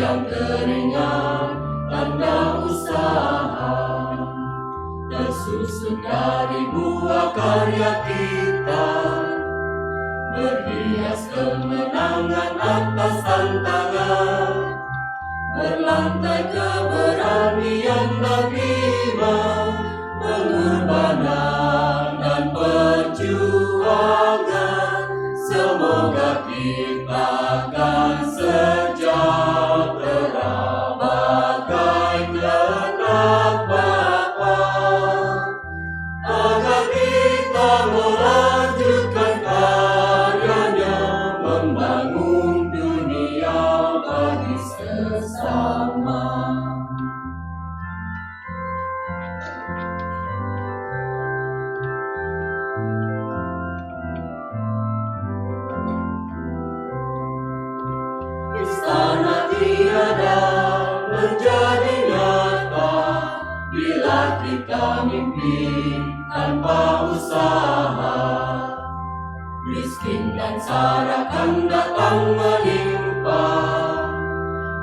dan keringat, tanda usaha, tersusun dari buah karya kita, berhias kemenangan atas tantangan, berlantai keberanian dan iman, pengorbanan dan perjuangan. Semoga kita akan sejahtera bagai anak Bapa, agar kita melanjutkan karyanya, membangun dunia bagi sesama. Istana tiada menjadi nyata bila kita mimpi tanpa usaha. Miskin dan sara akan datang menimpa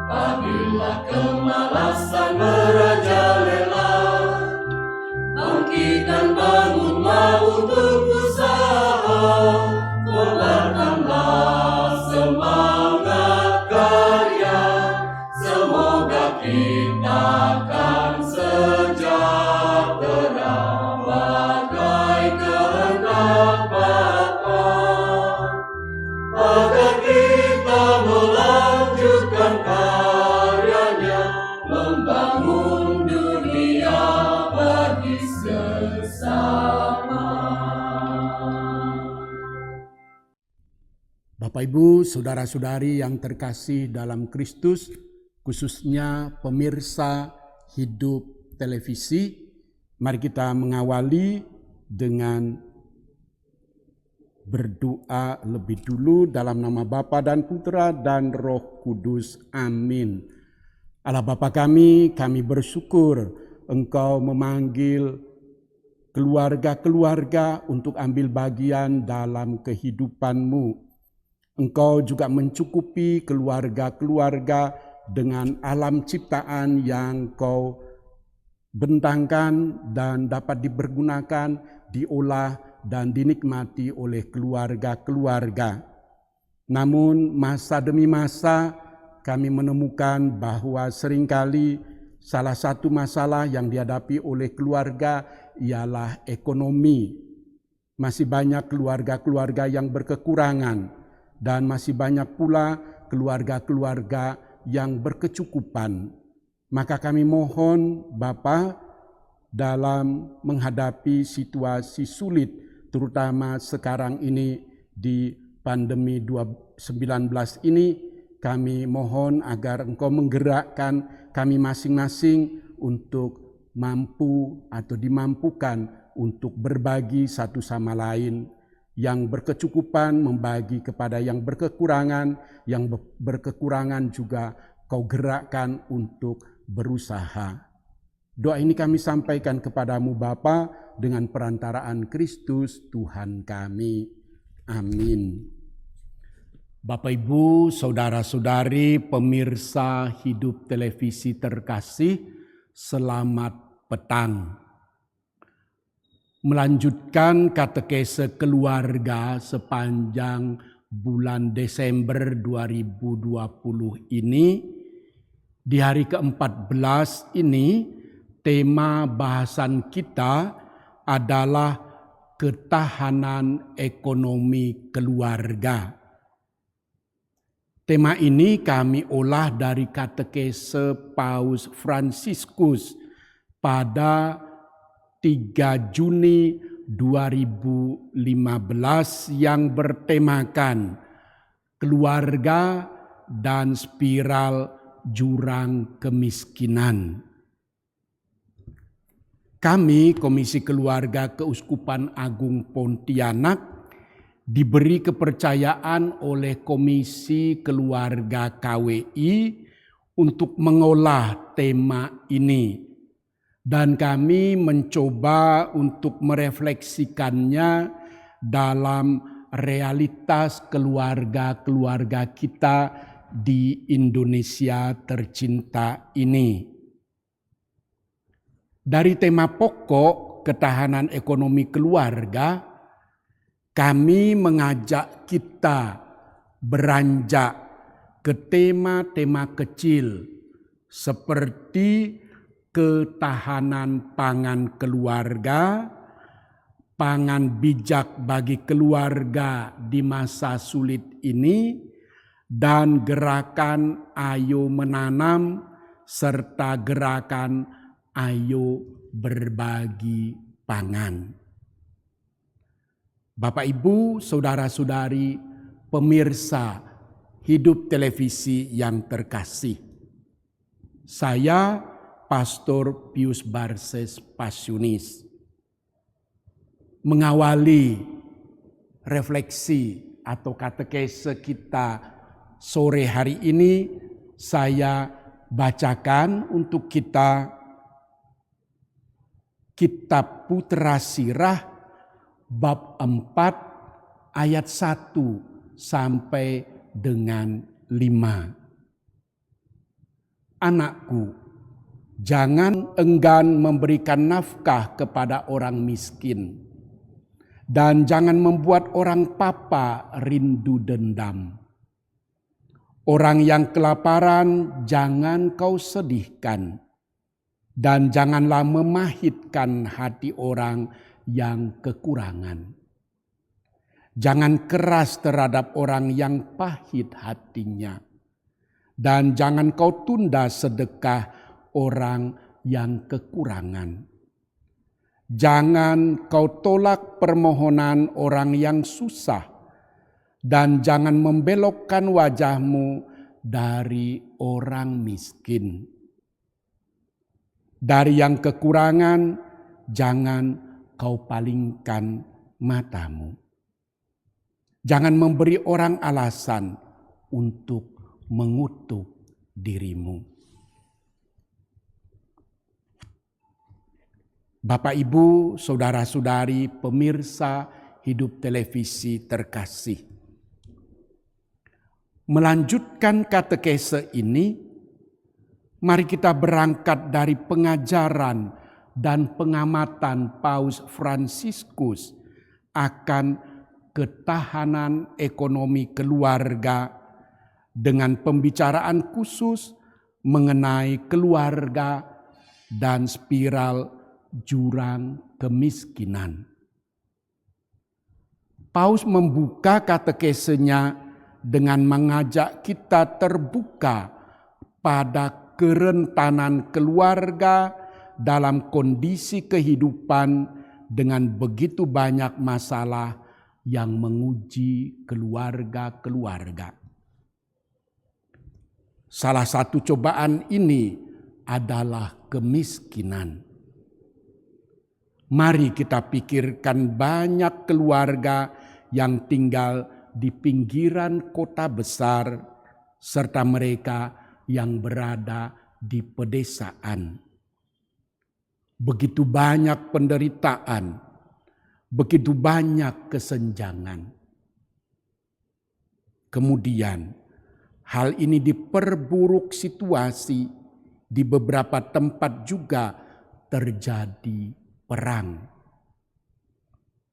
apabila kemalasan merajalela. Bangkit dan bangunlah untuk usaha, kobarkanlah semangat karya. Semoga kita akan sejahtera bagai kehendak Bapa, agar kita melanjutkan karyanya, membangun dunia bagi sesama. Bapak, Ibu, saudara-saudari yang terkasih dalam Kristus, khususnya pemirsa Hidup Televisi, mari kita mengawali dengan berdoa lebih dulu dalam nama Bapa dan Putra dan Roh Kudus. Amin. Allah Bapa kami bersyukur Engkau memanggil keluarga-keluarga untuk ambil bagian dalam kehidupan-Mu. Engkau juga mencukupi keluarga-keluarga dengan alam ciptaan yang Kau bentangkan dan dapat dipergunakan, diolah dan dinikmati oleh keluarga-keluarga. Namun masa demi masa kami menemukan bahwa seringkali salah satu masalah yang dihadapi oleh keluarga ialah ekonomi. Masih banyak keluarga-keluarga yang berkekurangan, dan masih banyak pula keluarga-keluarga yang berkecukupan. Maka kami mohon Bapa, dalam menghadapi situasi sulit, terutama sekarang ini di pandemi 19 ini, kami mohon agar Engkau menggerakkan kami masing-masing untuk mampu atau dimampukan untuk berbagi satu sama lain. Yang berkecukupan membagi kepada yang berkekurangan, yang berkekurangan juga Kau gerakkan untuk berusaha. Doa ini kami sampaikan kepadamu Bapa dengan perantaraan Kristus Tuhan kami. Amin. Bapak, Ibu, saudara-saudari, pemirsa Hidup Televisi terkasih, selamat petang. Melanjutkan katekese keluarga sepanjang bulan Desember 2020 ini, di hari ke-14 ini tema bahasan kita adalah ketahanan ekonomi keluarga. Tema ini kami olah dari katekese Paus Fransiskus pada 3 Juni 2015 yang bertemakan keluarga dan spiral jurang kemiskinan. Kami, Komisi Keluarga Keuskupan Agung Pontianak, diberi kepercayaan oleh Komisi Keluarga KWI untuk mengolah tema ini. Dan kami mencoba untuk merefleksikannya dalam realitas keluarga-keluarga kita di Indonesia tercinta ini. Dari tema pokok ketahanan ekonomi keluarga, kami mengajak kita beranjak ke tema-tema kecil seperti ketahanan pangan keluarga, pangan bijak bagi keluarga di masa sulit ini, dan gerakan Ayo Menanam serta gerakan Ayo Berbagi Pangan. Bapak, Ibu, saudara-saudari, pemirsa Hidup Televisi yang terkasih. Saya Pastor Pius Barses Passionis mengawali refleksi atau katekese kita sore hari ini. Saya bacakan untuk kita Kitab Putra Sirah bab 4 ayat 1 sampai dengan 5. Anakku, jangan enggan memberikan nafkah kepada orang miskin, dan jangan membuat orang papa rindu dendam. Orang yang kelaparan jangan kau sedihkan, dan janganlah memahitkan hati orang yang kekurangan. Jangan keras terhadap orang yang pahit hatinya, dan jangan kau tunda sedekah orang yang kekurangan. Jangan kau tolak permohonan orang yang susah, dan jangan membelokkan wajahmu dari orang miskin. Dari yang kekurangan jangan kau palingkan matamu. Jangan memberi orang alasan untuk mengutuk dirimu. Bapak, Ibu, saudara-saudari, pemirsa Hidup Televisi terkasih. Melanjutkan katekese ini, mari kita berangkat dari pengajaran dan pengamatan Paus Fransiskus akan ketahanan ekonomi keluarga dengan pembicaraan khusus mengenai keluarga dan spiral jurang kemiskinan. Paus membuka katekesenya dengan mengajak kita terbuka pada kerentanan keluarga dalam kondisi kehidupan dengan begitu banyak masalah yang menguji keluarga-keluarga. Salah satu cobaan ini adalah kemiskinan. Mari kita pikirkan banyak keluarga yang tinggal di pinggiran kota besar serta mereka yang berada di pedesaan. Begitu banyak penderitaan, begitu banyak kesenjangan. Kemudian hal ini diperburuk situasi, di beberapa tempat juga terjadi perang.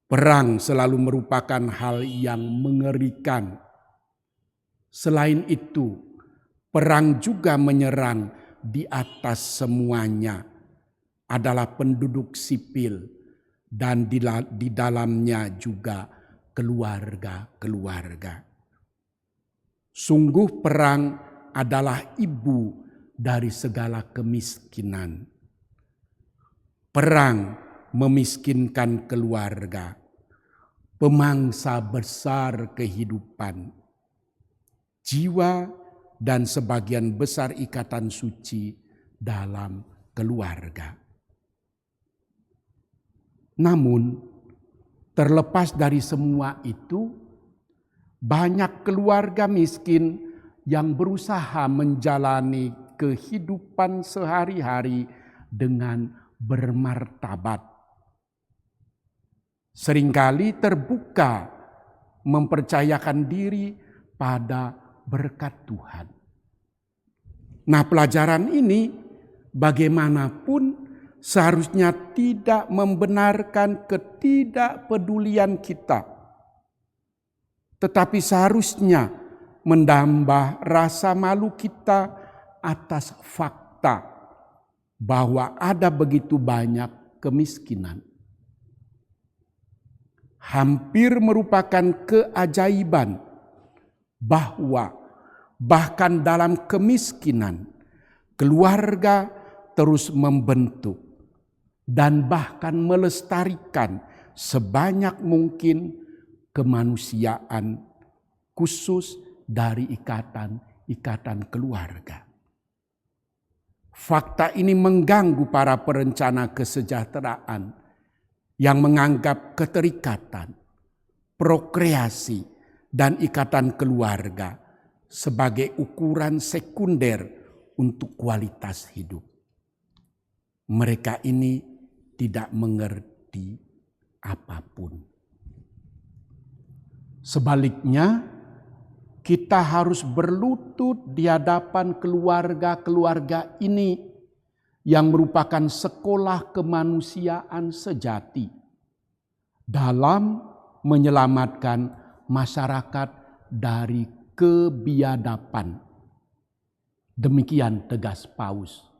Perang selalu merupakan hal yang mengerikan. Selain itu, perang juga menyerang di atas semuanya adalah penduduk sipil dan di dalamnya juga keluarga-keluarga. Sungguh perang adalah ibu dari segala kemiskinan. Perang memiskinkan keluarga, pemangsa besar kehidupan, jiwa dan sebagian besar ikatan suci dalam keluarga. Namun, terlepas dari semua itu, banyak keluarga miskin yang berusaha menjalani kehidupan sehari-hari dengan bermartabat. Seringkali terbuka mempercayakan diri pada berkat Tuhan. Nah, pelajaran ini bagaimanapun seharusnya tidak membenarkan ketidakpedulian kita, tetapi seharusnya menambah rasa malu kita atas fakta bahwa ada begitu banyak kemiskinan. Hampir merupakan keajaiban bahwa bahkan dalam kemiskinan, keluarga terus membentuk dan bahkan melestarikan sebanyak mungkin kemanusiaan khusus dari ikatan keluarga. Fakta ini mengganggu para perencana kesejahteraan yang menganggap keterikatan, prokreasi, dan ikatan keluarga sebagai ukuran sekunder untuk kualitas hidup. Mereka ini tidak mengerti apapun. Sebaliknya, kita harus berlutut di hadapan keluarga-keluarga ini yang merupakan sekolah kemanusiaan sejati dalam menyelamatkan masyarakat dari kebiadaban. Demikian tegas Paus.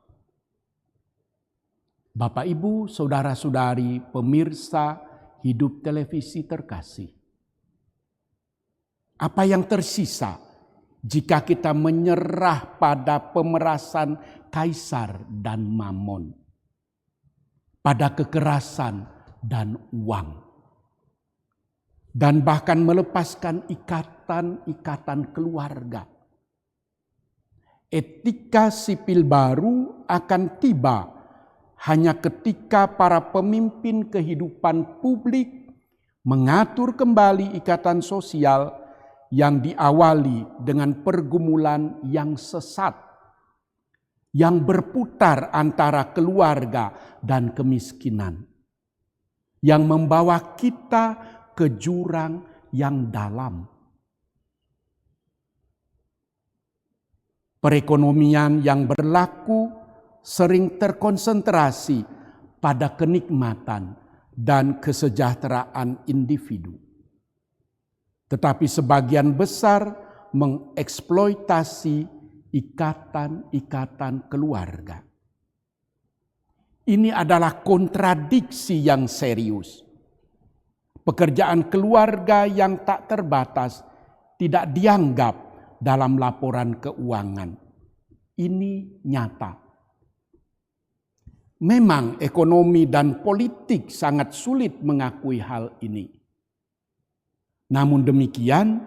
Bapak, Ibu, saudara-saudari, pemirsa Hidup Televisi terkasih. Apa yang tersisa jika kita menyerah pada pemerasan kaisar dan mamon, pada kekerasan dan uang, dan bahkan melepaskan ikatan-ikatan keluarga? Etika sipil baru akan tiba hanya ketika para pemimpin kehidupan publik mengatur kembali ikatan sosial yang diawali dengan pergumulan yang sesat, yang berputar antara keluarga dan kemiskinan, yang membawa kita ke jurang yang dalam. Perekonomian yang berlaku sering terkonsentrasi pada kenikmatan dan kesejahteraan individu. Tetapi sebagian besar mengeksploitasi ikatan-ikatan keluarga. Ini adalah kontradiksi yang serius. Pekerjaan keluarga yang tak terbatas tidak dianggap dalam laporan keuangan. Ini nyata. Memang ekonomi dan politik sangat sulit mengakui hal ini. Namun demikian,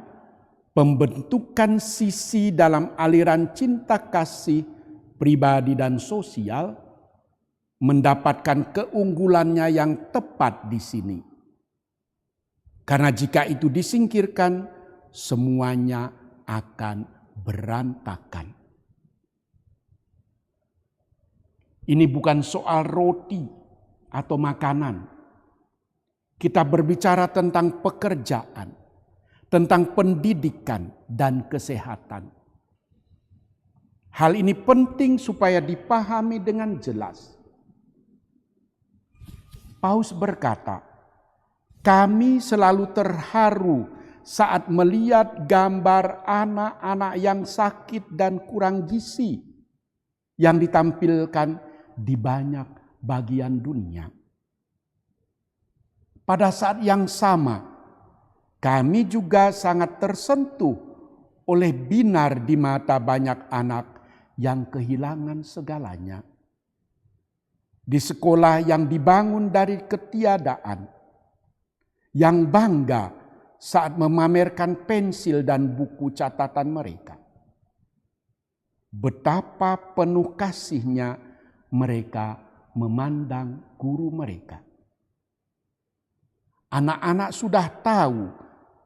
pembentukan sisi dalam aliran cinta kasih pribadi dan sosial mendapatkan keunggulannya yang tepat di sini. Karena jika itu disingkirkan, semuanya akan berantakan. Ini bukan soal roti atau makanan. Kita berbicara tentang pekerjaan, tentang pendidikan dan kesehatan. Hal ini penting supaya dipahami dengan jelas. Paus berkata, "Kami selalu terharu saat melihat gambar anak-anak yang sakit dan kurang gizi yang ditampilkan di banyak bagian dunia. Pada saat yang sama, kami juga sangat tersentuh oleh binar di mata banyak anak yang kehilangan segalanya. Di sekolah yang dibangun dari ketiadaan, yang bangga saat memamerkan pensil dan buku catatan mereka. Betapa penuh kasihnya mereka memandang guru mereka. Anak-anak sudah tahu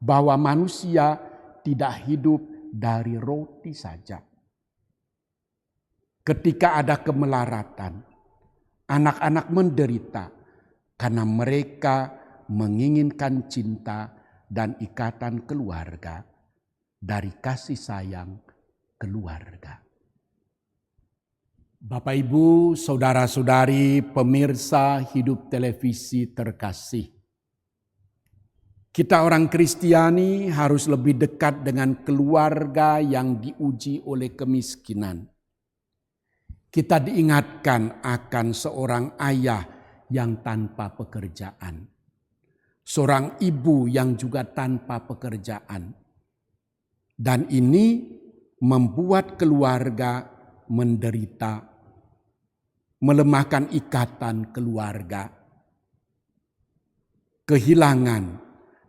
bahwa manusia tidak hidup dari roti saja. Ketika ada kemelaratan, anak-anak menderita karena mereka menginginkan cinta dan ikatan keluarga dari kasih sayang keluarga. Bapak, Ibu, saudara-saudari, pemirsa Hidup Televisi terkasih. Kita orang Kristiani harus lebih dekat dengan keluarga yang diuji oleh kemiskinan. Kita diingatkan akan seorang ayah yang tanpa pekerjaan. Seorang ibu yang juga tanpa pekerjaan. Dan ini membuat keluarga menderita, melemahkan ikatan keluarga, kehilangan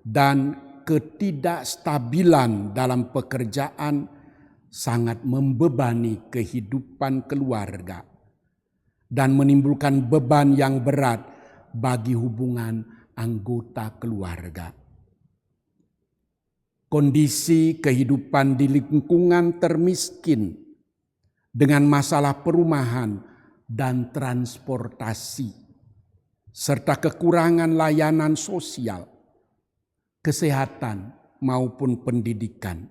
dan ketidakstabilan dalam pekerjaan sangat membebani kehidupan keluarga dan menimbulkan beban yang berat bagi hubungan anggota keluarga. Kondisi kehidupan di lingkungan termiskin dengan masalah perumahan dan transportasi, serta kekurangan layanan sosial, kesehatan maupun pendidikan,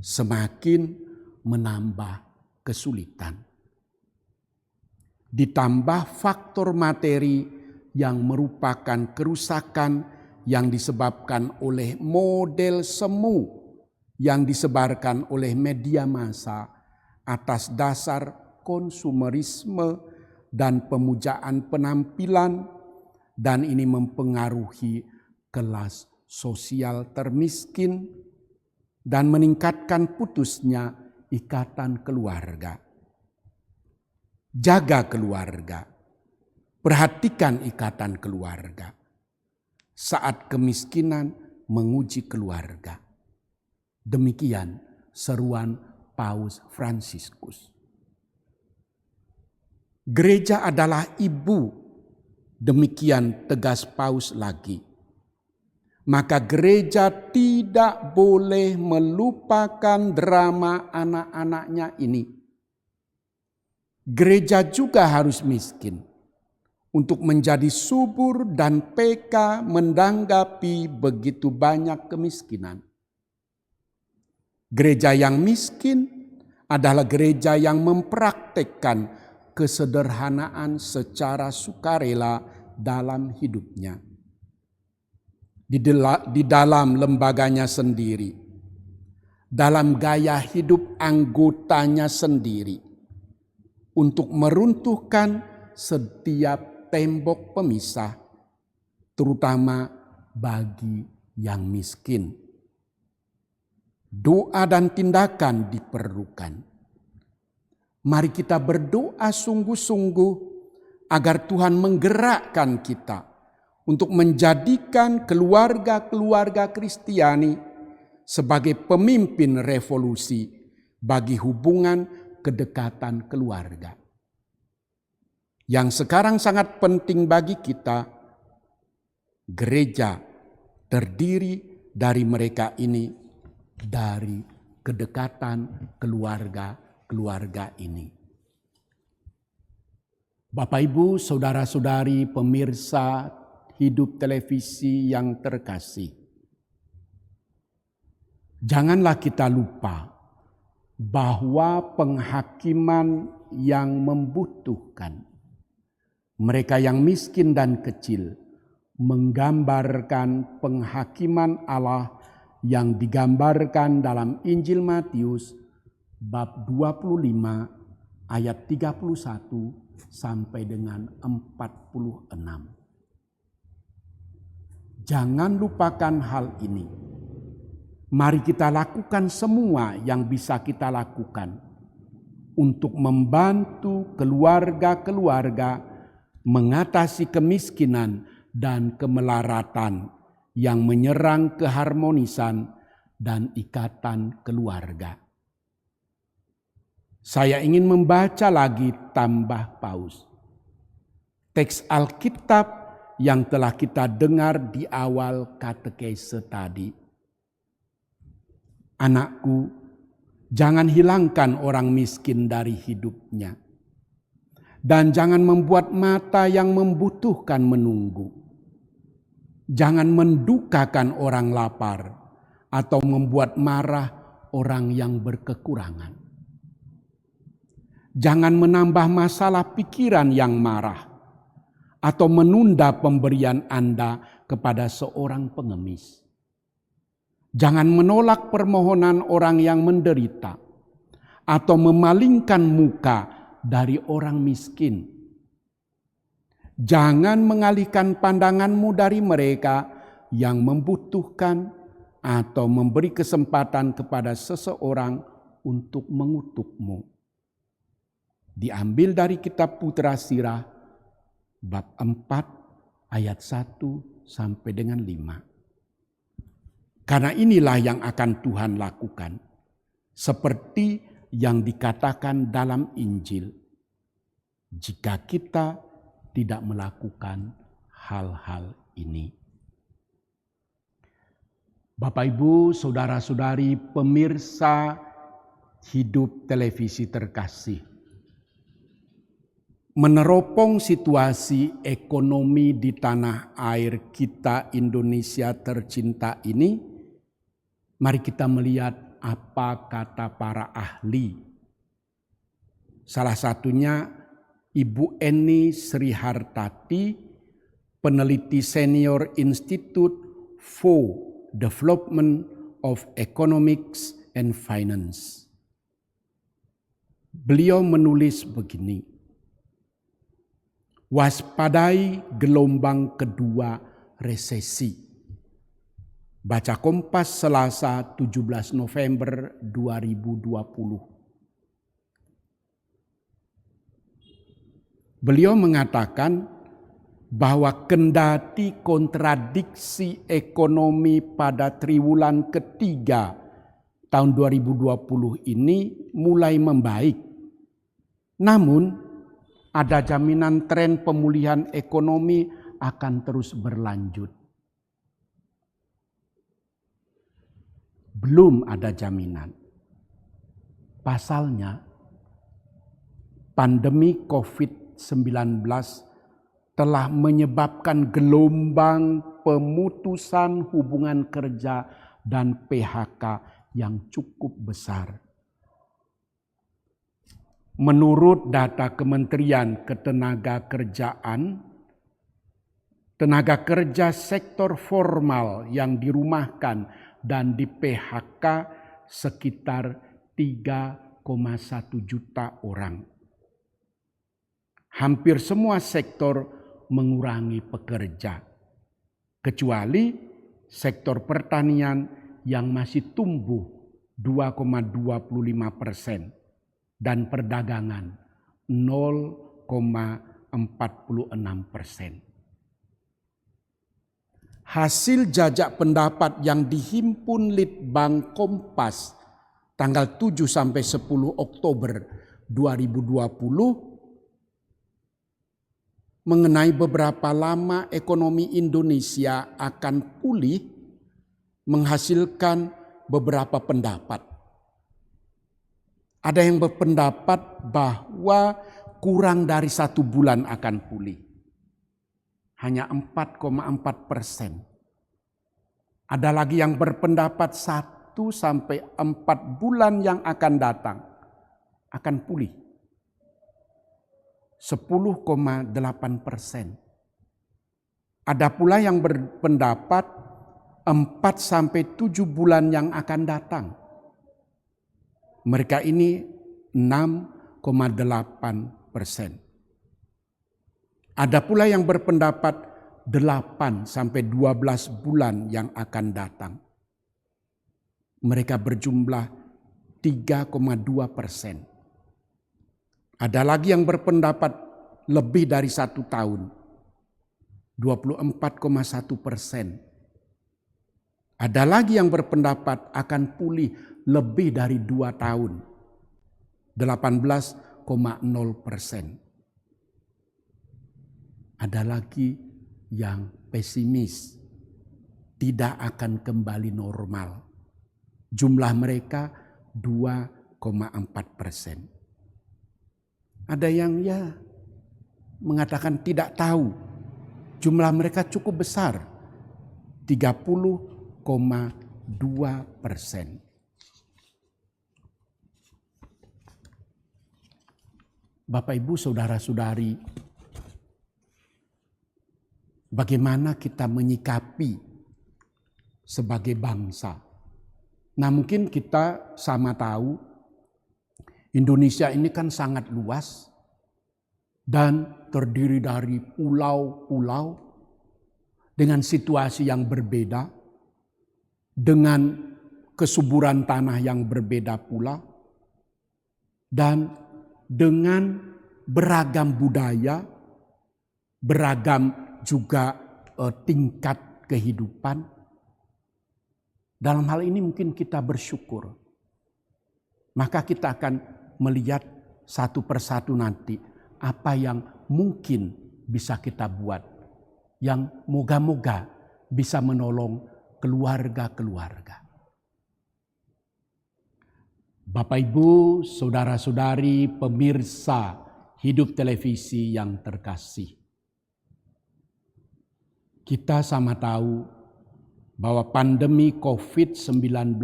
semakin menambah kesulitan. Ditambah faktor materi yang merupakan kerusakan yang disebabkan oleh model semu yang disebarkan oleh media massa atas dasar konsumerisme dan pemujaan penampilan, dan ini mempengaruhi kelas sosial termiskin dan meningkatkan putusnya ikatan keluarga. Jaga keluarga, perhatikan ikatan keluarga saat kemiskinan menguji keluarga. Demikian seruan Paus Fransiskus. Gereja adalah ibu, demikian tegas Paus lagi. Maka gereja tidak boleh melupakan drama anak-anaknya ini. Gereja juga harus miskin untuk menjadi subur dan peka menanggapi begitu banyak kemiskinan. Gereja yang miskin adalah gereja yang mempraktekkan kesederhanaan secara sukarela dalam hidupnya. Di dalam lembaganya sendiri, dalam gaya hidup anggotanya sendiri, untuk meruntuhkan setiap tembok pemisah, terutama bagi yang miskin. Doa dan tindakan diperlukan. Mari kita berdoa sungguh-sungguh agar Tuhan menggerakkan kita untuk menjadikan keluarga-keluarga Kristiani sebagai pemimpin revolusi bagi hubungan kedekatan keluarga. Yang sekarang sangat penting bagi kita, gereja terdiri dari mereka ini, dari kedekatan keluarga ini. Bapak, Ibu, saudara-saudari, pemirsa Hidup Televisi yang terkasih, janganlah kita lupa bahwa penghakiman yang membutuhkan mereka yang miskin dan kecil menggambarkan penghakiman Allah yang digambarkan dalam Injil Matius bab 25 ayat 31 sampai dengan 46. Jangan lupakan hal ini. Mari kita lakukan semua yang bisa kita lakukan untuk membantu keluarga-keluarga mengatasi kemiskinan dan kemelaratan yang menyerang keharmonisan dan ikatan keluarga. Saya ingin membaca lagi tambah Paus. Teks Alkitab yang telah kita dengar di awal katekese tadi. Anakku, jangan hilangkan orang miskin dari hidupnya. Dan jangan membuat mata yang membutuhkan menunggu. Jangan mendukakan orang lapar atau membuat marah orang yang berkekurangan. Jangan menambah masalah pikiran yang marah atau menunda pemberian Anda kepada seorang pengemis. Jangan menolak permohonan orang yang menderita atau memalingkan muka dari orang miskin. Jangan mengalihkan pandanganmu dari mereka yang membutuhkan atau memberi kesempatan kepada seseorang untuk mengutukmu. Diambil dari kitab Putra Sirah bab 4 ayat 1 sampai dengan 5. Karena inilah yang akan Tuhan lakukan, seperti yang dikatakan dalam Injil, jika kita tidak melakukan hal-hal ini. Bapak, Ibu, saudara-saudari, pemirsa Hidup Televisi terkasih, meneropong situasi ekonomi di tanah air kita Indonesia tercinta ini, mari kita melihat apa kata para ahli. Salah satunya Ibu Eni Srihartati, peneliti senior Institute for Development of Economics and Finance. Beliau menulis begini: waspadai gelombang kedua resesi. Baca Kompas Selasa 17 November 2020. Beliau mengatakan bahwa kendati kontradiksi ekonomi pada triwulan ketiga tahun 2020 ini mulai membaik, namun ada jaminan tren pemulihan ekonomi akan terus berlanjut. Belum ada jaminan. Pasalnya, pandemi COVID-19 telah menyebabkan gelombang pemutusan hubungan kerja dan PHK yang cukup besar. Menurut data Kementerian Ketenagakerjaan, tenaga kerja sektor formal yang dirumahkan dan di PHK sekitar 3,1 juta orang. Hampir semua sektor mengurangi pekerja, kecuali sektor pertanian yang masih tumbuh 2,25% dan perdagangan 0,46%. Hasil jajak pendapat yang dihimpun Litbang Kompas tanggal 7 sampai 10 Oktober 2020 mengenai beberapa lama ekonomi Indonesia akan pulih menghasilkan beberapa pendapat. Ada yang berpendapat bahwa kurang dari 1 bulan akan pulih. Hanya 4,4%. Ada lagi yang berpendapat 1 sampai 4 bulan yang akan datang akan pulih. 10,8%. Ada pula yang berpendapat 4 sampai 7 bulan yang akan datang. Mereka ini 6,8%. Ada pula yang berpendapat 8 sampai 12 bulan yang akan datang. Mereka berjumlah 3,2%. Ada lagi yang berpendapat lebih dari 1 tahun, 24,1%. Ada lagi yang berpendapat akan pulih lebih dari 2 tahun, 18,0%. Ada lagi yang pesimis, tidak akan kembali normal. Jumlah mereka 2,4%. Ada yang mengatakan tidak tahu. Jumlah mereka cukup besar, 30,2%. Bapak Ibu saudara-saudari, bagaimana kita menyikapi sebagai bangsa? Nah, mungkin kita sama tahu Indonesia ini kan sangat luas dan terdiri dari pulau-pulau dengan situasi yang berbeda, dengan kesuburan tanah yang berbeda pula, dan dengan beragam budaya, beragam juga tingkat kehidupan. Dalam hal ini mungkin kita bersyukur. Maka kita akan melihat satu persatu nanti apa yang mungkin bisa kita buat, yang moga-moga bisa menolong keluarga-keluarga. Bapak Ibu, saudara-saudari, pemirsa Hidup Televisi yang terkasih. Kita sama tahu bahwa pandemi COVID-19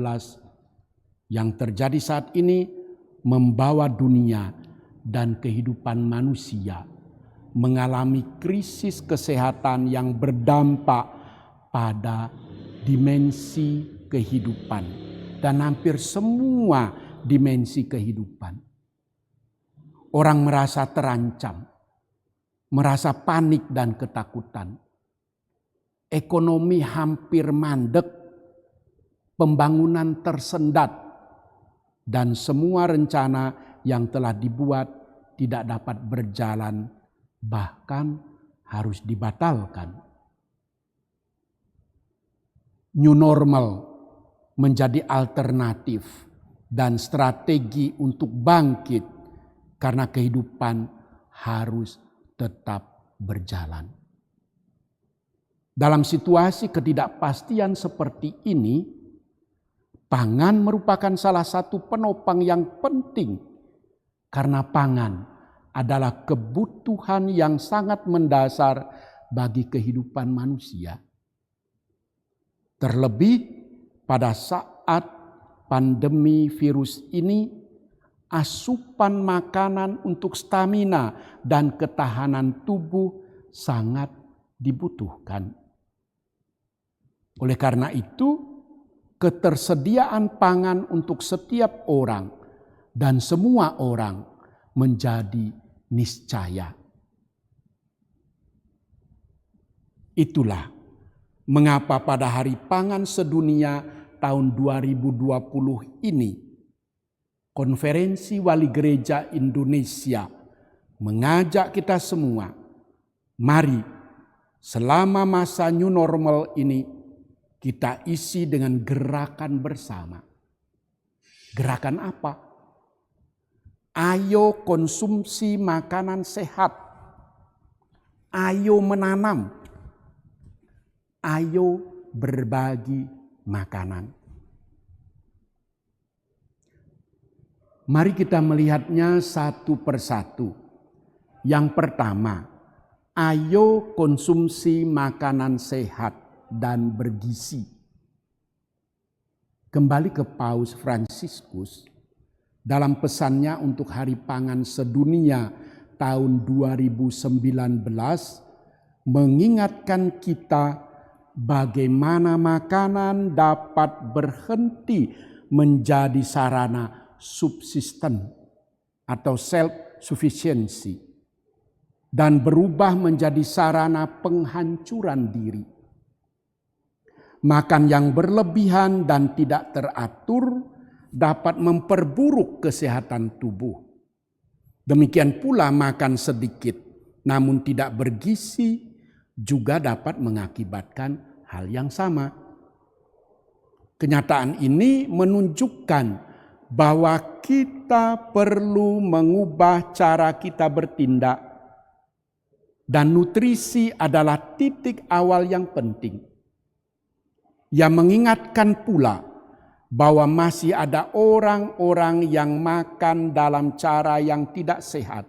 yang terjadi saat ini membawa dunia dan kehidupan manusia mengalami krisis kesehatan yang berdampak pada dimensi kehidupan dan hampir semua dimensi kehidupan. Orang merasa terancam, merasa panik dan ketakutan. Ekonomi hampir mandek, pembangunan tersendat, dan semua rencana yang telah dibuat tidak dapat berjalan, bahkan harus dibatalkan. New normal menjadi alternatif dan strategi untuk bangkit karena kehidupan harus tetap berjalan. Dalam situasi ketidakpastian seperti ini, pangan merupakan salah satu penopang yang penting karena pangan adalah kebutuhan yang sangat mendasar bagi kehidupan manusia. Terlebih pada saat pandemi virus ini, asupan makanan untuk stamina dan ketahanan tubuh sangat dibutuhkan. Oleh karena itu, ketersediaan pangan untuk setiap orang dan semua orang menjadi niscaya. Itulah mengapa pada Hari Pangan Sedunia tahun 2020 ini, Konferensi Wali Gereja Indonesia mengajak kita semua, mari selama masa new normal ini kita isi dengan gerakan bersama. Gerakan apa? Ayo konsumsi makanan sehat. Ayo menanam. Ayo berbagi makanan. Mari kita melihatnya satu persatu. Yang pertama, ayo konsumsi makanan sehat dan bergizi. Kembali ke Paus Fransiskus dalam pesannya untuk Hari Pangan Sedunia tahun 2019 mengingatkan kita bagaimana makanan dapat berhenti menjadi sarana subsisten atau self-sufficiency dan berubah menjadi sarana penghancuran diri. Makan yang berlebihan dan tidak teratur dapat memperburuk kesehatan tubuh. Demikian pula makan sedikit namun tidak bergizi juga dapat mengakibatkan hal yang sama. Kenyataan ini menunjukkan bahwa kita perlu mengubah cara kita bertindak, dan nutrisi adalah titik awal yang penting. Yang mengingatkan pula bahwa masih ada orang-orang yang makan dalam cara yang tidak sehat.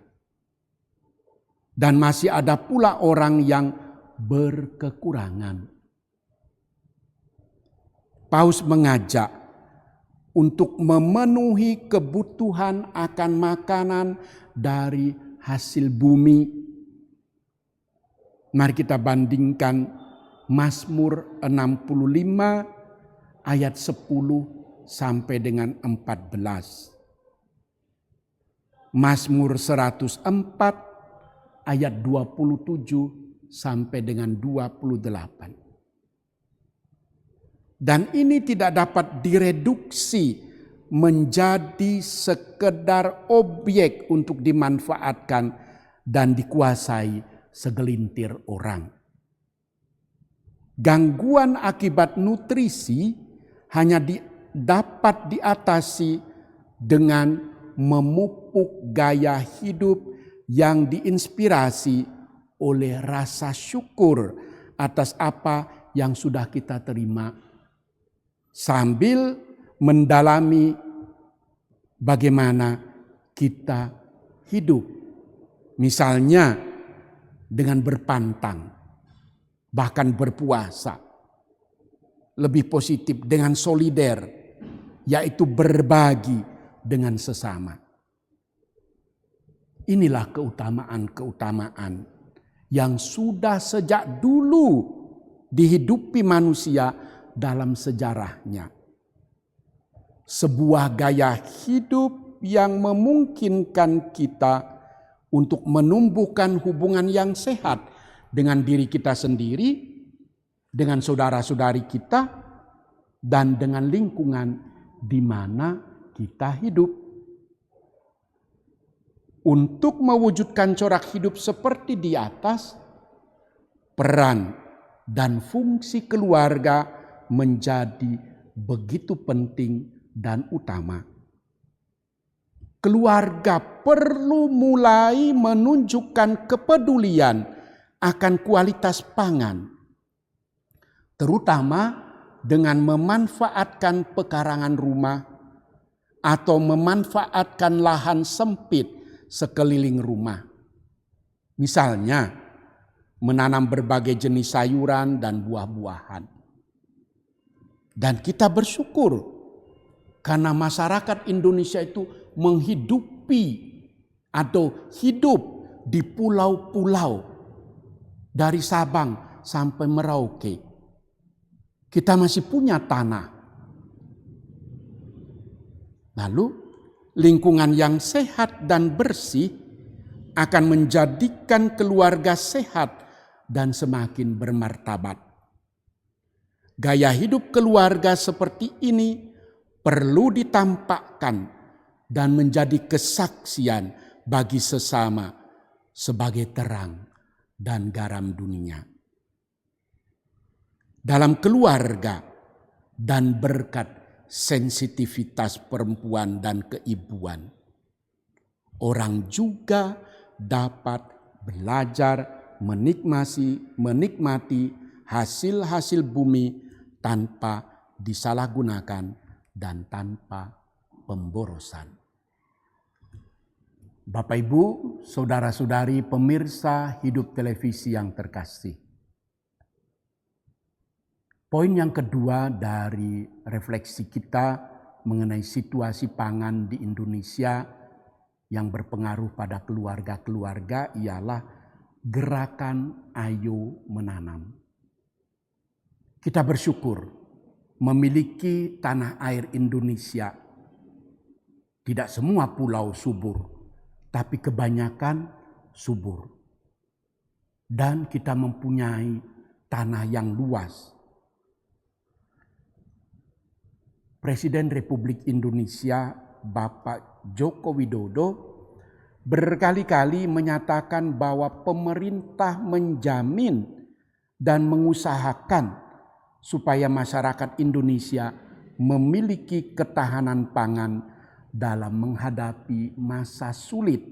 Dan masih ada pula orang yang berkekurangan. Paus mengajak untuk memenuhi kebutuhan akan makanan dari hasil bumi. Mari kita bandingkan Mazmur 65 ayat 10 sampai dengan 14. Mazmur 104 ayat 27 sampai dengan 28. Dan ini tidak dapat direduksi menjadi sekedar objek untuk dimanfaatkan dan dikuasai segelintir orang. Gangguan akibat nutrisi hanya dapat diatasi dengan memupuk gaya hidup yang diinspirasi oleh rasa syukur atas apa yang sudah kita terima, sambil mendalami bagaimana kita hidup. Misalnya dengan berpantang, bahkan berpuasa. Lebih positif dengan solider, yaitu berbagi dengan sesama. Inilah keutamaan-keutamaan yang sudah sejak dulu dihidupi manusia dalam sejarahnya. Sebuah gaya hidup yang memungkinkan kita untuk menumbuhkan hubungan yang sehat dengan diri kita sendiri, dengan saudara-saudari kita, dan dengan lingkungan di mana kita hidup. Untuk mewujudkan corak hidup seperti di atas, peran dan fungsi keluarga menjadi begitu penting dan utama. Keluarga perlu mulai menunjukkan kepedulian akan kualitas pangan, terutama dengan memanfaatkan pekarangan rumah atau memanfaatkan lahan sempit sekeliling rumah. Misalnya, menanam berbagai jenis sayuran dan buah-buahan. Dan kita bersyukur karena masyarakat Indonesia itu menghidupi atau hidup di pulau-pulau dari Sabang sampai Merauke. Kita masih punya tanah. Lalu lingkungan yang sehat dan bersih akan menjadikan keluarga sehat dan semakin bermartabat. Gaya hidup keluarga seperti ini perlu ditampakkan dan menjadi kesaksian bagi sesama sebagai terang dan garam dunia. Dalam keluarga dan berkat sensitivitas perempuan dan keibuan, orang juga dapat belajar menikmati hasil-hasil bumi tanpa disalahgunakan dan tanpa pemborosan. Bapak Ibu, saudara-saudari pemirsa Hidup Televisi yang terkasih. Poin yang kedua dari refleksi kita mengenai situasi pangan di Indonesia yang berpengaruh pada keluarga-keluarga ialah gerakan Ayo Menanam. Kita bersyukur memiliki tanah air Indonesia. Tidak semua pulau subur, tapi kebanyakan subur. Dan kita mempunyai tanah yang luas. Presiden Republik Indonesia Bapak Joko Widodo berkali-kali menyatakan bahwa pemerintah menjamin dan mengusahakan supaya masyarakat Indonesia memiliki ketahanan pangan dalam menghadapi masa sulit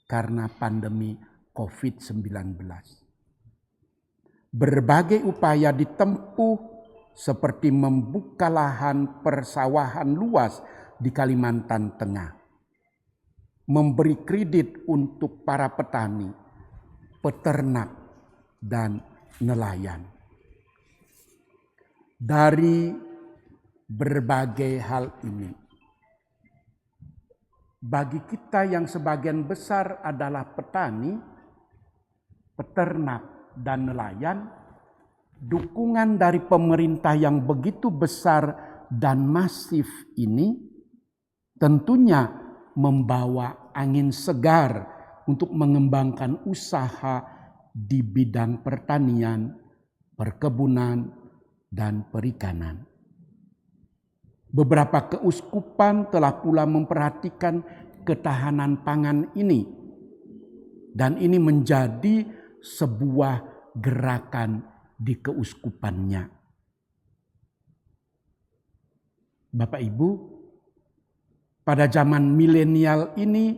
karena pandemi COVID-19. Berbagai upaya ditempuh seperti membuka lahan persawahan luas di Kalimantan Tengah, memberi kredit untuk para petani, peternak, dan nelayan. Dari berbagai hal ini, bagi kita yang sebagian besar adalah petani, peternak, dan nelayan, dukungan dari pemerintah yang begitu besar dan masif ini tentunya membawa angin segar untuk mengembangkan usaha di bidang pertanian, perkebunan, dan perikanan. Beberapa keuskupan telah pula memperhatikan ketahanan pangan ini, dan ini menjadi sebuah gerakan di keuskupannya. Bapak Ibu, pada zaman milenial ini,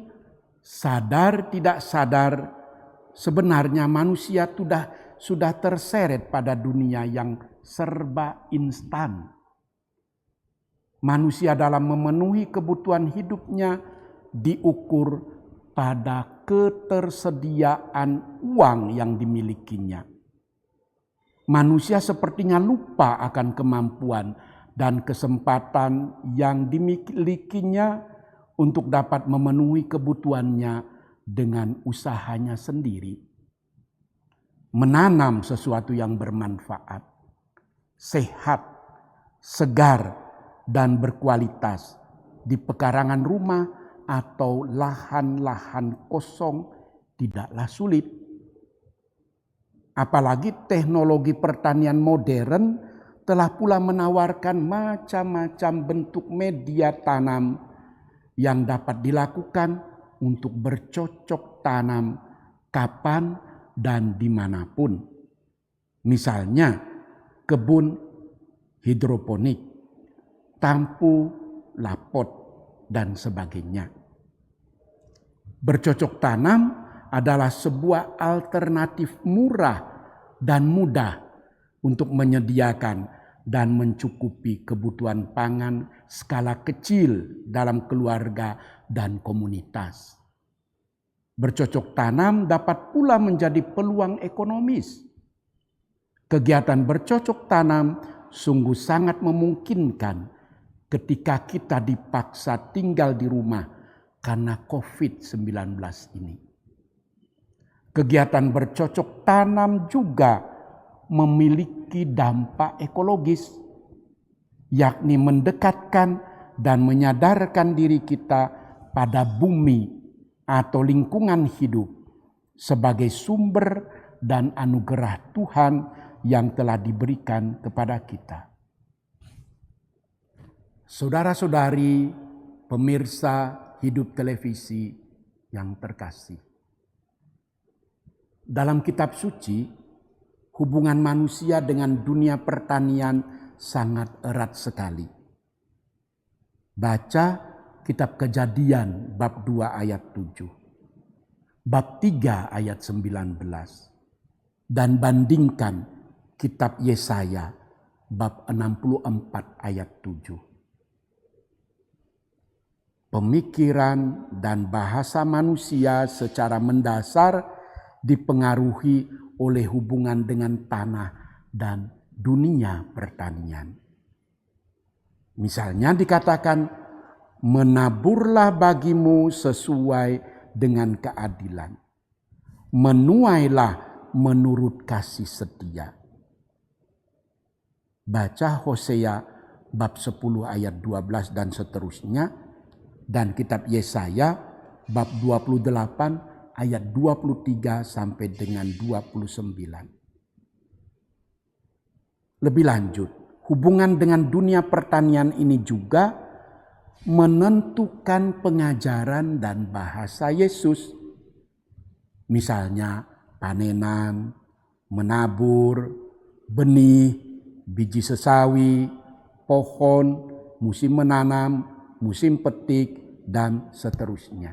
sadar tidak sadar, sebenarnya manusia sudah terseret pada dunia yang serba instan. Manusia dalam memenuhi kebutuhan hidupnya diukur pada ketersediaan uang yang dimilikinya. Manusia sepertinya lupa akan kemampuan dan kesempatan yang dimilikinya untuk dapat memenuhi kebutuhannya dengan usahanya sendiri. Menanam sesuatu yang bermanfaat, sehat, segar, dan berkualitas di pekarangan rumah atau lahan-lahan kosong tidaklah sulit. Apalagi teknologi pertanian modern telah pula menawarkan macam-macam bentuk media tanam yang dapat dilakukan untuk bercocok tanam kapan dan dimanapun. Misalnya kebun hidroponik, tampu, lapot, dan sebagainya. Bercocok tanam adalah sebuah alternatif murah dan mudah untuk menyediakan dan mencukupi kebutuhan pangan skala kecil dalam keluarga dan komunitas. Bercocok tanam dapat pula menjadi peluang ekonomis. Kegiatan bercocok tanam sungguh sangat memungkinkan ketika kita dipaksa tinggal di rumah karena COVID-19 ini. Kegiatan bercocok tanam juga memiliki dampak ekologis, yakni mendekatkan dan menyadarkan diri kita pada bumi atau lingkungan hidup sebagai sumber dan anugerah Tuhan yang telah diberikan kepada kita. Saudara-saudari, pemirsa Hidup Televisi yang terkasih. Dalam kitab suci, hubungan manusia dengan dunia pertanian sangat erat sekali. Baca kitab Kejadian bab 2 ayat 7, bab 3 ayat 19, dan bandingkan kitab Yesaya bab 64 ayat 7. Pemikiran dan bahasa manusia secara mendasar dipengaruhi oleh hubungan dengan tanah dan dunia pertanian. Misalnya dikatakan, menaburlah bagimu sesuai dengan keadilan. Menuailah menurut kasih setia. Baca Hosea bab 10 ayat 12 dan seterusnya. Dan kitab Yesaya bab 28 ayat 23 sampai dengan 29. Lebih lanjut, hubungan dengan dunia pertanian ini juga menentukan pengajaran dan bahasa Yesus. Misalnya panenan, menabur, benih, biji sesawi, pohon, musim menanam, musim petik, dan seterusnya.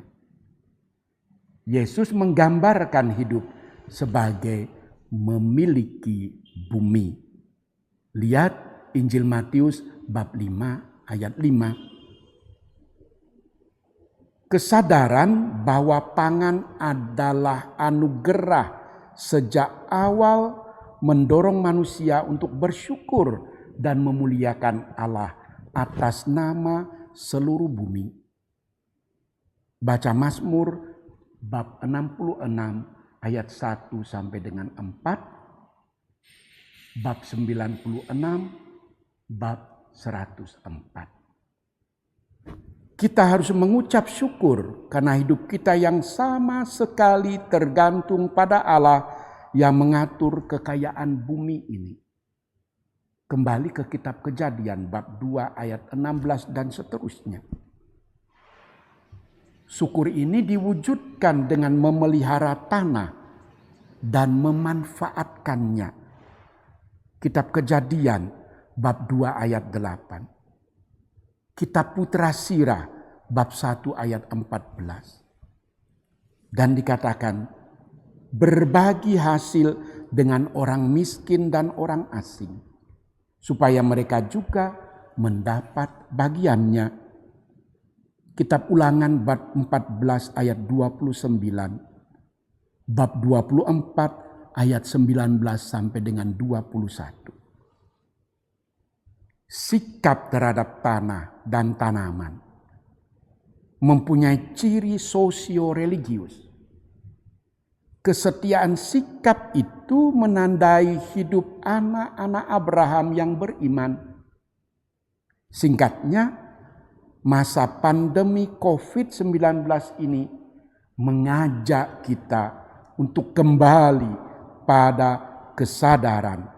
Yesus menggambarkan hidup sebagai memiliki bumi. Lihat Injil Matius bab 5 ayat 5. Kesadaran bahwa pangan adalah anugerah sejak awal mendorong manusia untuk bersyukur dan memuliakan Allah atas nama seluruh bumi. Baca Mazmur bab 66 ayat 1 sampai dengan 4, bab 96, bab 104. Kita harus mengucap syukur karena hidup kita yang sama sekali tergantung pada Allah yang mengatur kekayaan bumi ini. Kembali ke kitab Kejadian bab 2 ayat 16 dan seterusnya. Syukur ini diwujudkan dengan memelihara tanah dan memanfaatkannya. Kitab Kejadian bab 2 ayat 8. Kitab Putra Sirah bab 1 ayat 14. Dan dikatakan berbagi hasil dengan orang miskin dan orang asing, supaya mereka juga mendapat bagiannya. Kitab Ulangan bab 14 ayat 29, bab 24 ayat 19 sampai dengan 21. Sikap terhadap tanah dan tanaman mempunyai ciri sosio-religius. Kesetiaan sikap itu menandai hidup anak-anak Abraham yang beriman. Singkatnya, masa pandemi COVID-19 ini mengajak kita untuk kembali pada kesadaran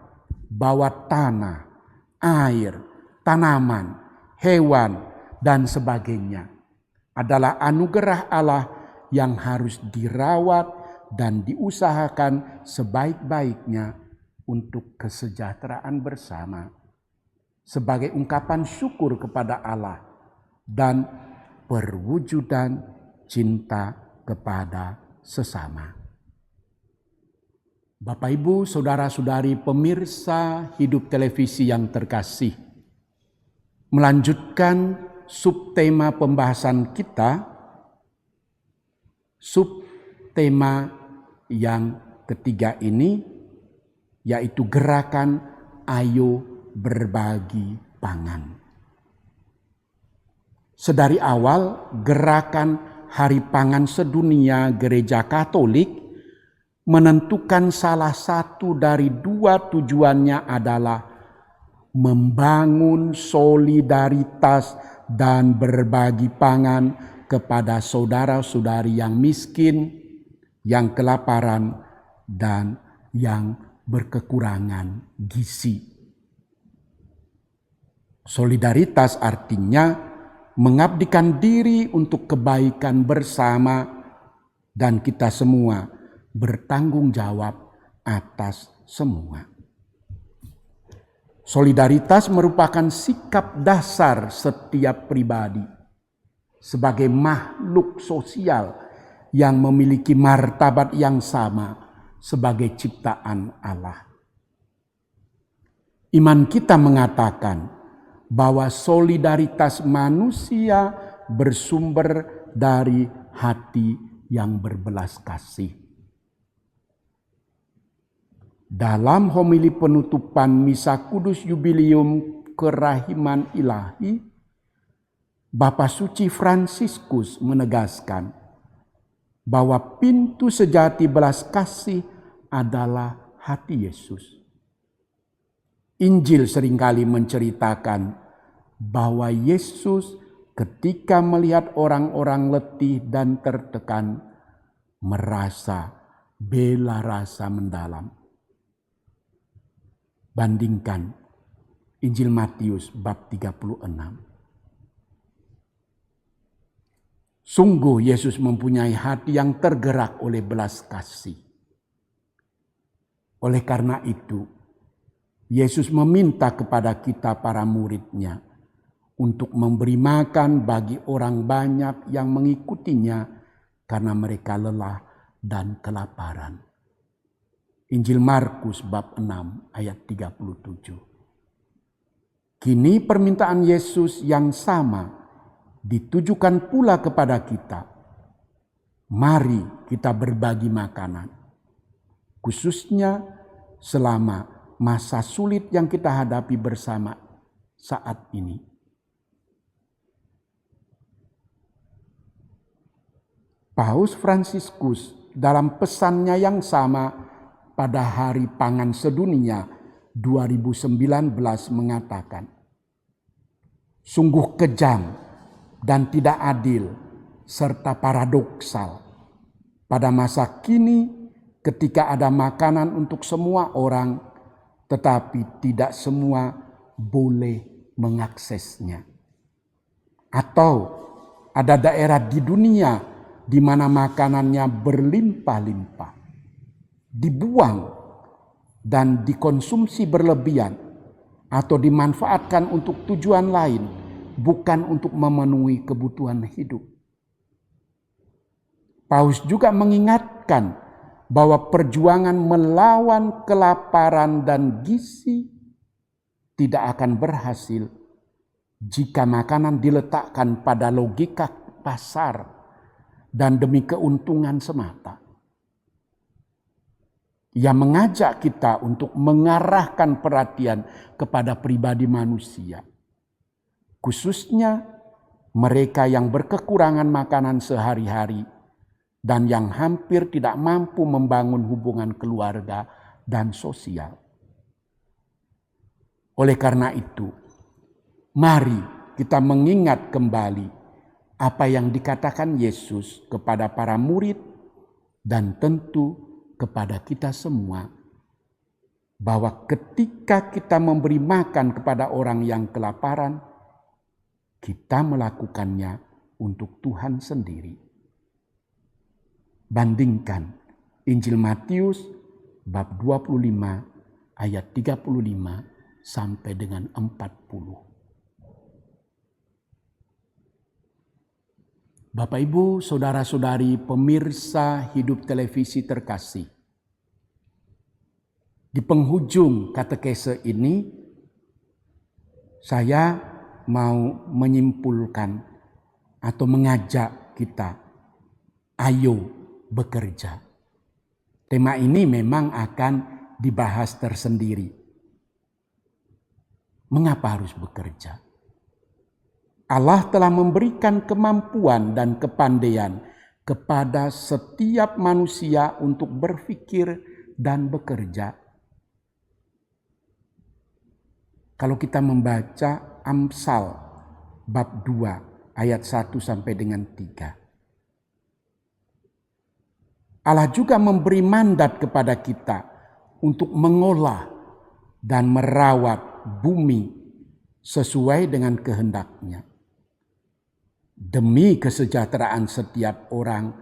bahwa tanah, air, tanaman, hewan, dan sebagainya adalah anugerah Allah yang harus dirawat dan diusahakan sebaik-baiknya untuk kesejahteraan bersama sebagai ungkapan syukur kepada Allah dan perwujudan cinta kepada sesama. Bapak, Ibu, saudara-saudari pemirsa Hidup Televisi yang terkasih, melanjutkan subtema pembahasan kita, subtema yang ketiga ini, yaitu gerakan Ayo Berbagi Pangan. Sedari awal, gerakan Hari Pangan Sedunia Gereja Katolik menentukan salah satu dari dua tujuannya adalah membangun solidaritas dan berbagi pangan kepada saudara-saudari yang miskin, yang kelaparan, dan yang berkekurangan gizi. Solidaritas artinya mengabdikan diri untuk kebaikan bersama dan kita semua bertanggung jawab atas semua. Solidaritas merupakan sikap dasar setiap pribadi sebagai makhluk sosial yang memiliki martabat yang sama sebagai ciptaan Allah. Iman kita mengatakan bahwa solidaritas manusia bersumber dari hati yang berbelas kasih. Dalam homili penutupan Misa Kudus Jubilium Kerahiman Ilahi, Bapa Suci Fransiskus menegaskan bahwa pintu sejati belas kasih adalah hati Yesus. Injil seringkali menceritakan bahwa Yesus ketika melihat orang-orang letih dan tertekan merasa bela rasa mendalam. Bandingkan Injil Matius bab 36. Sungguh Yesus mempunyai hati yang tergerak oleh belas kasih. Oleh karena itu, Yesus meminta kepada kita para murid-Nya untuk memberi makan bagi orang banyak yang mengikutinya karena mereka lelah dan kelaparan. Injil Markus bab 6 ayat 37. Kini permintaan Yesus yang sama ditujukan pula kepada kita. Mari kita berbagi makanan, khususnya selama masa sulit yang kita hadapi bersama saat ini. Paus Fransiskus dalam pesannya yang sama pada Hari Pangan Sedunia 2019 mengatakan, sungguh kejam dan tidak adil serta paradoksal pada masa kini ketika ada makanan untuk semua orang, tetapi tidak semua boleh mengaksesnya. Atau ada daerah di dunia di mana makanannya berlimpah-limpah, dibuang dan dikonsumsi berlebihan atau dimanfaatkan untuk tujuan lain, bukan untuk memenuhi kebutuhan hidup. Paus juga mengingatkan bahwa perjuangan melawan kelaparan dan gizi tidak akan berhasil jika makanan diletakkan pada logika pasar dan demi keuntungan semata. Ia mengajak kita untuk mengarahkan perhatian kepada pribadi manusia, khususnya mereka yang berkekurangan makanan sehari-hari dan yang hampir tidak mampu membangun hubungan keluarga dan sosial. Oleh karena itu, mari kita mengingat kembali apa yang dikatakan Yesus kepada para murid dan tentu kepada kita semua, bahwa ketika kita memberi makan kepada orang yang kelaparan, kita melakukannya untuk Tuhan sendiri. Bandingkan Injil Matius bab 25 ayat 35 sampai dengan 40. Bapak, Ibu, saudara-saudari pemirsa Hidup Televisi terkasih. Di penghujung katekese ini, saya mau menyimpulkan atau mengajak kita, ayo bekerja. Tema ini memang akan dibahas tersendiri. Mengapa harus bekerja? Allah telah memberikan kemampuan dan kepandaian kepada setiap manusia untuk berpikir dan bekerja. Kalau kita membaca Amsal bab 2 ayat 1 sampai dengan 3. Allah juga memberi mandat kepada kita untuk mengolah dan merawat bumi sesuai dengan kehendaknya, demi kesejahteraan setiap orang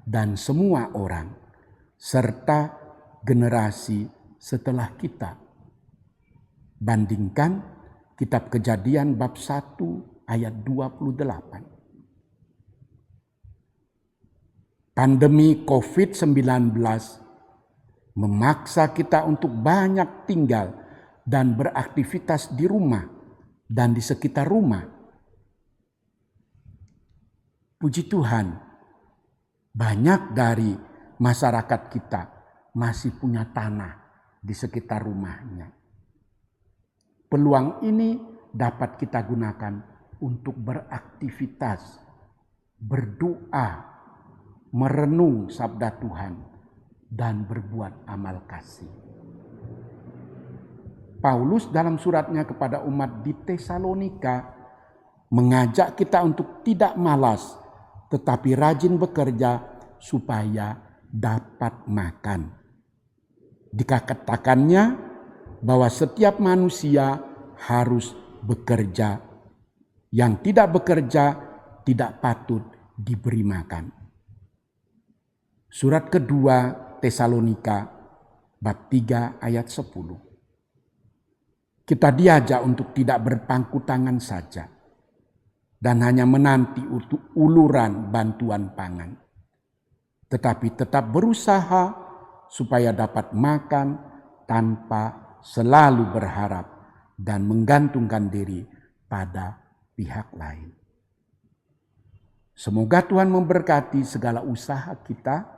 dan semua orang, serta generasi setelah kita. Bandingkan Kitab Kejadian bab 1 ayat 28. Pandemi COVID-19 memaksa kita untuk banyak tinggal dan beraktivitas di rumah dan di sekitar rumah. Puji Tuhan, banyak dari masyarakat kita masih punya tanah di sekitar rumahnya. Peluang ini dapat kita gunakan untuk beraktivitas, berdoa, merenung sabda Tuhan, dan berbuat amal kasih. Paulus dalam suratnya kepada umat di Tesalonika mengajak kita untuk tidak malas, tetapi rajin bekerja supaya dapat makan. Dikatakannya bahwa setiap manusia harus bekerja. Yang tidak bekerja tidak patut diberi makan. Surat kedua Tesalonika bab 3 ayat 10. Kita diajak untuk tidak berpangku tangan saja dan hanya menanti uluran bantuan pangan, tetapi tetap berusaha supaya dapat makan tanpa selalu berharap dan menggantungkan diri pada pihak lain. Semoga Tuhan memberkati segala usaha kita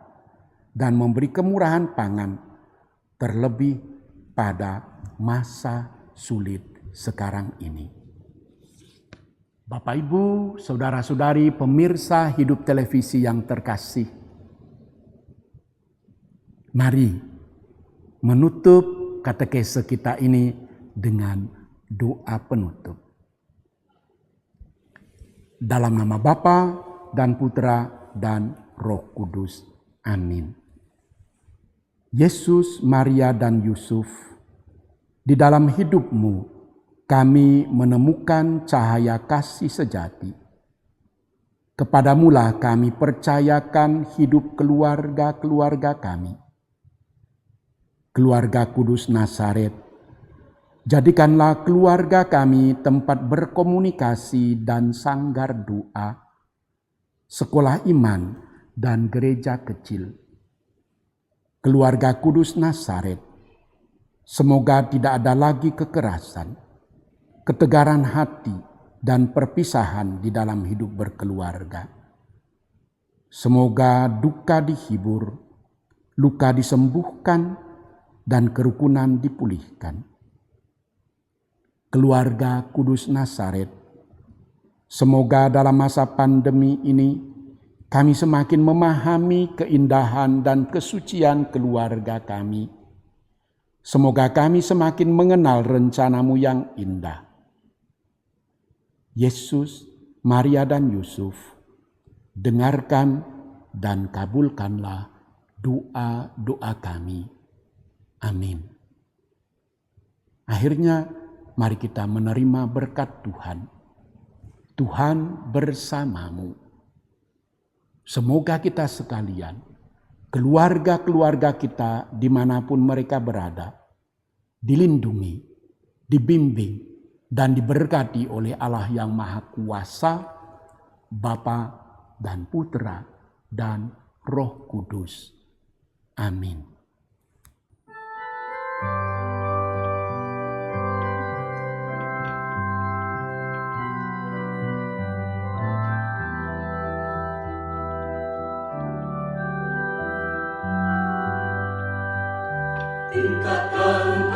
dan memberi kemurahan pangan, terlebih pada masa sulit sekarang ini. Bapak, Ibu, saudara-saudari, pemirsa Hidup Televisi yang terkasih, mari menutup katekese kita ini dengan doa penutup. Dalam nama Bapa dan Putra dan Roh Kudus. Amin. Yesus, Maria, dan Yusuf, di dalam hidupmu kami menemukan cahaya kasih sejati. Kepadamulah kami percayakan hidup keluarga-keluarga kami. Keluarga Kudus Nazaret, jadikanlah keluarga kami tempat berkomunikasi dan sanggar doa, sekolah iman dan gereja kecil. Keluarga Kudus Nazaret, semoga tidak ada lagi kekerasan, ketegaran hati, dan perpisahan di dalam hidup berkeluarga. Semoga duka dihibur, luka disembuhkan, dan kerukunan dipulihkan. Keluarga Kudus Nazaret, semoga dalam masa pandemi ini kami semakin memahami keindahan dan kesucian keluarga kami. Semoga kami semakin mengenal rencana-Mu yang indah. Yesus, Maria, dan Yusuf, dengarkan dan kabulkanlah doa-doa kami. Amin. Akhirnya, mari kita menerima berkat Tuhan. Tuhan bersamamu. Semoga kita sekalian, keluarga-keluarga kita dimanapun mereka berada, dilindungi, dibimbing, dan diberkati oleh Allah yang Maha Kuasa, Bapa dan Putra dan Roh Kudus. Amin. Tingkatkan